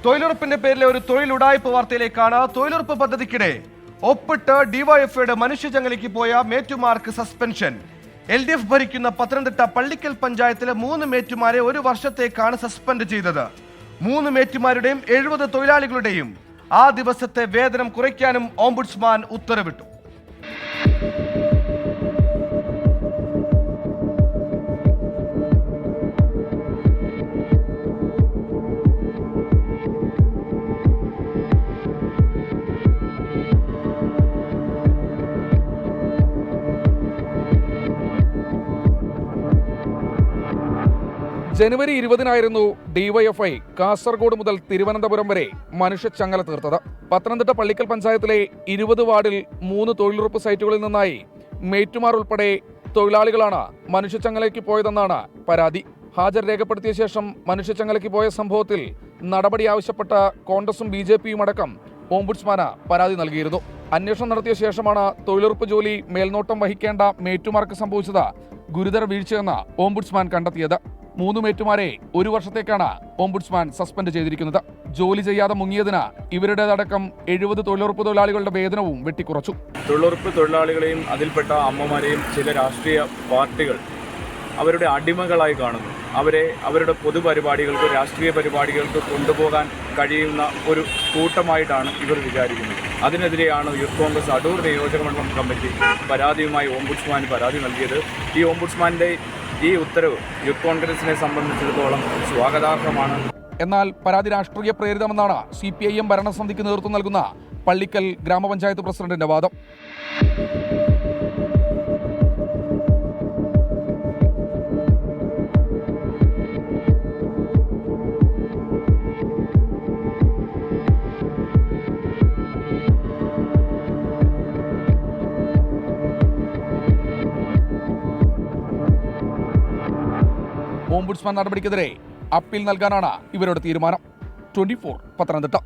തൊഴിലുറപ്പിന്റെ പേരിലെ ഒരു തൊഴിൽ ഉടായ്പ വാർത്തയിലേക്കാണ്. തൊഴിലുറപ്പ് പദ്ധതിക്കിടെ ഒപ്പിട്ട് ഡിവൈഎഫ്ഐയുടെ മനുഷ്യചങ്ങലയ്ക്ക് പോയ മേറ്റുമാർക്ക് സസ്പെൻഷൻ. LDF ഭരിക്കുന്ന പത്തനംതിട്ട പള്ളിക്കൽ പഞ്ചായത്തിലെ 3 മേറ്റുമാരെ 1 വർഷത്തേക്കാണ് സസ്പെൻഡ് ചെയ്തത്. 3 മേറ്റുമാരുടെയും 70 തൊഴിലാളികളുടെയും ആ ദിവസത്തെ വേതനം കുറയ്ക്കാനും ഓംബുഡ്സ്മാൻ ഉത്തരവിട്ടു. ജനുവരി 20-നായിരുന്നു ഡിവൈഎഫ്ഐ കാസർഗോഡ് മുതൽ തിരുവനന്തപുരം വരെ മനുഷ്യച്ചങ്ങല തീർത്തത്. പത്തനംതിട്ട പള്ളിക്കൽ പഞ്ചായത്തിലെ 20 വാർഡിൽ 3 തൊഴിലുറപ്പ് സൈറ്റുകളിൽ നിന്നായി മേറ്റുമാർ ഉൾപ്പെടെ തൊഴിലാളികളാണ് മനുഷ്യച്ചങ്ങലയ്ക്ക് പോയതെന്നാണ് പരാതി. ഹാജർ രേഖപ്പെടുത്തിയ ശേഷം മനുഷ്യച്ചങ്ങലയ്ക്ക് പോയ സംഭവത്തിൽ നടപടി ആവശ്യപ്പെട്ട കോൺഗ്രസും BJPയും അടക്കം ഓംബുഡ്സ്മാന് പരാതി നൽകിയിരുന്നു. അന്വേഷണം നടത്തിയ ശേഷമാണ് തൊഴിലുറപ്പ് ജോലി മേൽനോട്ടം വഹിക്കേണ്ട മേറ്റുമാർക്ക് സംഭവിച്ചത് ഗുരുതര വീഴ്ചയെന്ന് ഓംബുഡ്സ്മാൻ കണ്ടെത്തിയത്. 3 മേറ്റുമാരെ 1 വർഷത്തേക്കാണ് ഓംബുഡ്സ്മാൻ സസ്പെൻഡ് ചെയ്തിരിക്കുന്നത്. ജോലി ചെയ്യാതെ മുങ്ങിയതിന് ഇവരുടേതടക്കം 70 തൊഴിലുറപ്പ് തൊഴിലാളികളുടെ വേതനവും വെട്ടിക്കുറച്ചു. തൊഴിലുറപ്പ് തൊഴിലാളികളെയും അതിൽപ്പെട്ട അമ്മമാരെയും ചില രാഷ്ട്രീയ പാർട്ടികൾ അവരുടെ അടിമകളായി കാണുന്നു. അവരെ അവരുടെ പൊതുപരിപാടികൾക്ക്, രാഷ്ട്രീയ പരിപാടികൾക്ക് കൊണ്ടുപോകാൻ കഴിയുന്ന ഒരു കൂട്ടമായിട്ടാണ് ഇവർ വിചാരിക്കുന്നത്. അതിനെതിരെയാണ് യൂത്ത് കോൺഗ്രസ് അടൂർ നിയോജകമണ്ഡലം കമ്മിറ്റി പരാതിയുമായി ഓംബുഡ്സ്മാന് പരാതി നൽകിയത്. ഈ ഓംബുഡ്സ്മാന്റെ ഈ ഉത്തരവ് യൂത്ത് കോൺഗ്രസിനെ സംബന്ധിച്ചിടത്തോളം സ്വാഗതാർഹമാണ്. എന്നാൽ പരാതി രാഷ്ട്രീയ പ്രേരിതമെന്നാണ് CPIM ഭരണസമിതിക്ക് നേതൃത്വം നൽകുന്ന പള്ളിക്കൽ ഗ്രാമപഞ്ചായത്ത് പ്രസിഡന്റിന്റെ വാദം. ഓംബുഡ്സ്മാൻ നടപടിക്കെതിരെ അപ്പീൽ നൽകാനാണ് ഇവരുടെ തീരുമാനം. 24 പത്തനംതിട്ട.